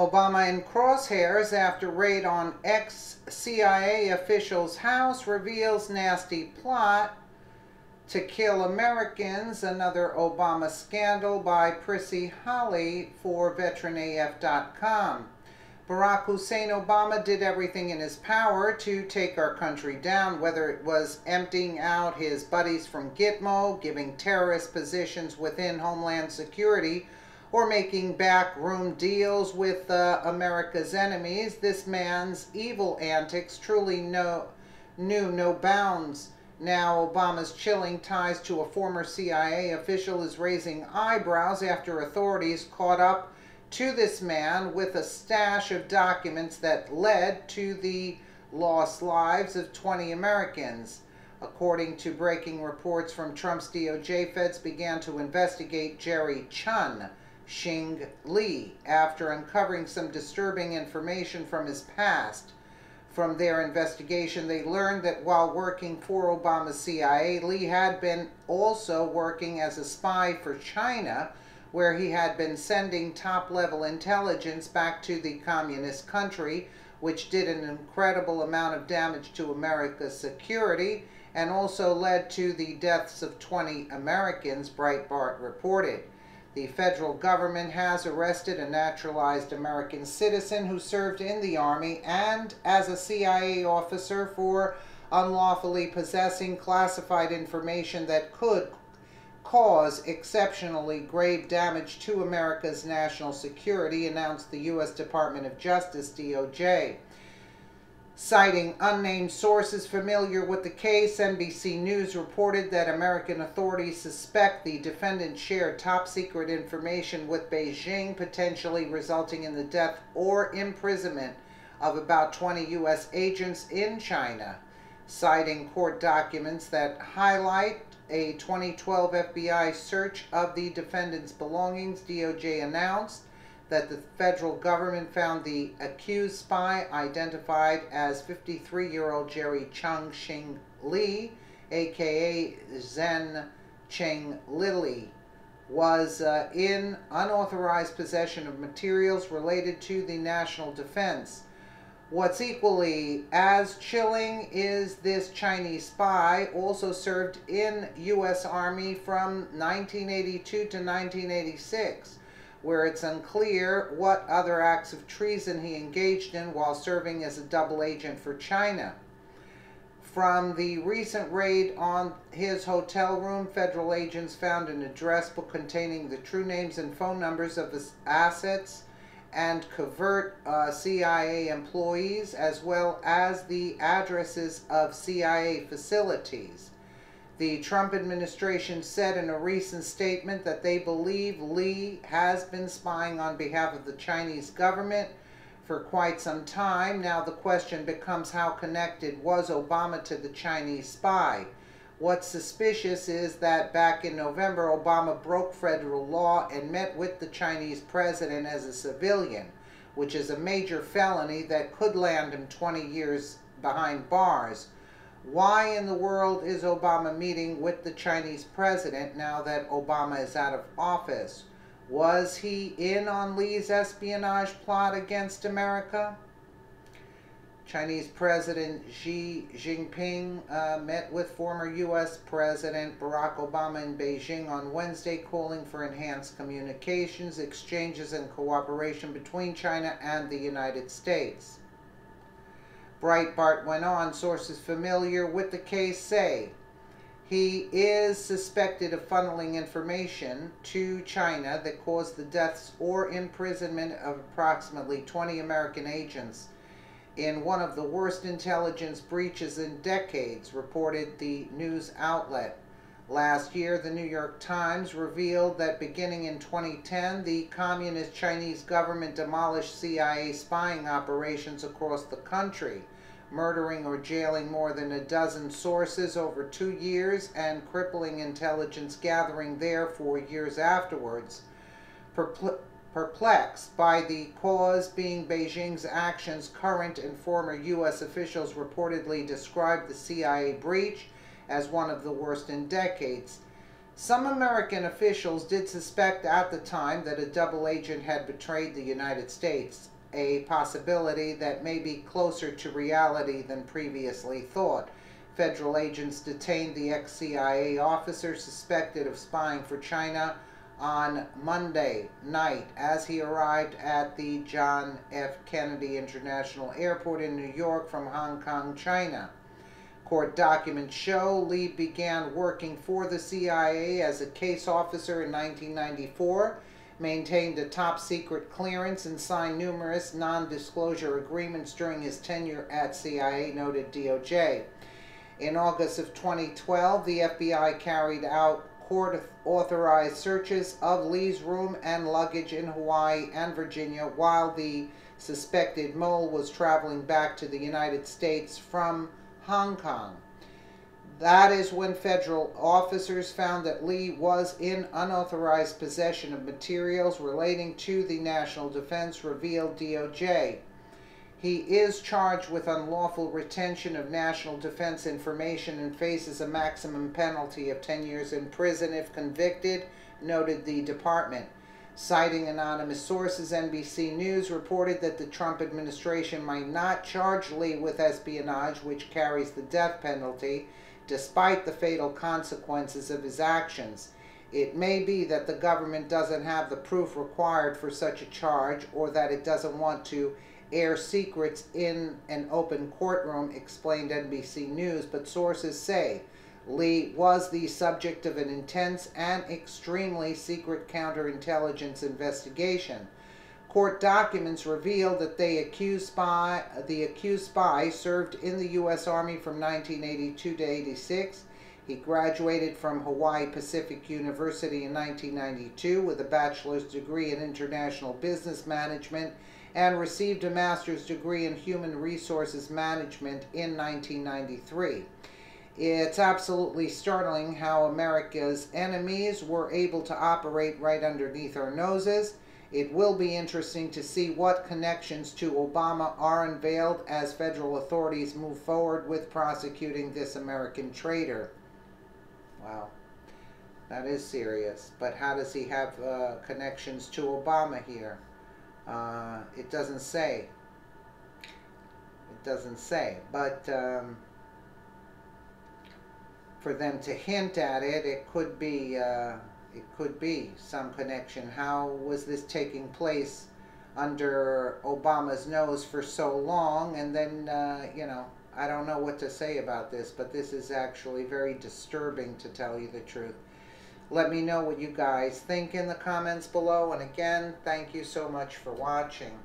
Obama in crosshairs after raid on ex-CIA official's house reveals nasty plot to kill Americans. Another Obama scandal by Prissy Holly for VeteranAF.com. Barack Hussein Obama did everything in his power to take our country down, whether it was emptying out his buddies from Gitmo, giving terrorist positions within Homeland Security, or making backroom deals with America's enemies. This man's evil antics truly knew no bounds. Now, Obama's chilling ties to a former CIA official is raising eyebrows after authorities caught up to this man with a stash of documents that led to the lost lives of 20 Americans. According to breaking reports from Trump's DOJ, feds began to investigate Jerry Chun Xing Li after uncovering some disturbing information from his past. From their investigation, they learned that while working for Obama's CIA, Li had been also working as a spy for China, where he had been sending top-level intelligence back to the communist country, which did an incredible amount of damage to America's security and also led to the deaths of 20 Americans, Breitbart reported. The federal government has arrested a naturalized American citizen who served in the Army and as a CIA officer for unlawfully possessing classified information that could cause exceptionally grave damage to America's national security, announced the U.S. Department of Justice, DOJ. Citing unnamed sources familiar with the case, NBC News reported that American authorities suspect the defendant shared top-secret information with Beijing, potentially resulting in the death or imprisonment of about 20 U.S. agents in China. Citing court documents that highlight a 2012 FBI search of the defendant's belongings, DOJ announced that the federal government found the accused spy, identified as 53-year-old Jerry Chung Xing Li, aka Zhen Cheng Lili, was in unauthorized possession of materials related to the national defense. What's equally as chilling is this Chinese spy also served in U.S. Army from 1982 to 1986, where it's unclear what other acts of treason he engaged in while serving as a double agent for China. From the recent raid on his hotel room, federal agents found an address book containing the true names and phone numbers of his assets and covert CIA employees, as well as the addresses of CIA facilities. The Trump administration said in a recent statement that they believe Li has been spying on behalf of the Chinese government for quite some time. Now the question becomes, how connected was Obama to the Chinese spy? What's suspicious is that back in November, Obama broke federal law and met with the Chinese president as a civilian, which is a major felony that could land him 20 years behind bars. Why in the world is Obama meeting with the Chinese president now that Obama is out of office? Was he in on Li's espionage plot against America? Chinese President Xi Jinping met with former U.S. President Barack Obama in Beijing on Wednesday, calling for enhanced communications, exchanges, and cooperation between China and the United States. Breitbart went on, sources familiar with the case say he is suspected of funneling information to China that caused the deaths or imprisonment of approximately 20 American agents in one of the worst intelligence breaches in decades, reported the news outlet. Last year, the New York Times revealed that beginning in 2010, the Communist Chinese government demolished CIA spying operations across the country, murdering or jailing more than a dozen sources over 2 years and crippling intelligence gathering there for years afterwards. Perplexed by the cause being Beijing's actions, current and former U.S. officials reportedly described the CIA breach as one of the worst in decades. Some American officials did suspect at the time that a double agent had betrayed the United States, a possibility that may be closer to reality than previously thought. Federal agents detained the ex-CIA officer suspected of spying for China on Monday night as he arrived at the John F. Kennedy International Airport in New York from Hong Kong, China. Court documents show Lee began working for the CIA as a case officer in 1994, maintained a top-secret clearance, and signed numerous non-disclosure agreements during his tenure at CIA, noted DOJ. In August of 2012, the FBI carried out court-authorized searches of Lee's room and luggage in Hawaii and Virginia while the suspected mole was traveling back to the United States from Hong Kong. That is when federal officers found that Lee was in unauthorized possession of materials relating to the national defense, revealed DOJ. He is charged with unlawful retention of national defense information and faces a maximum penalty of 10 years in prison if convicted, noted the department. Citing anonymous sources, NBC News reported that the Trump administration might not charge Lee with espionage, which carries the death penalty, despite the fatal consequences of his actions. It may be that the government doesn't have the proof required for such a charge, or that it doesn't want to air secrets in an open courtroom, explained NBC News, but sources say Lee was the subject of an intense and extremely secret counterintelligence investigation. Court documents reveal that the accused spy served in the U.S. Army from 1982 to 86. He graduated from Hawaii Pacific University in 1992 with a bachelor's degree in international business management and received a master's degree in human resources management in 1993. It's absolutely startling how America's enemies were able to operate right underneath our noses. It will be interesting to see what connections to Obama are unveiled as federal authorities move forward with prosecuting this American traitor. Wow, that is serious. But how does he have connections to Obama here? It doesn't say. It doesn't say. But for them to hint at it, it could be some connection. How was this taking place under Obama's nose for so long? And then, I don't know what to say about this, but this is actually very disturbing, to tell you the truth. Let me know what you guys think in the comments below. And again, thank you so much for watching.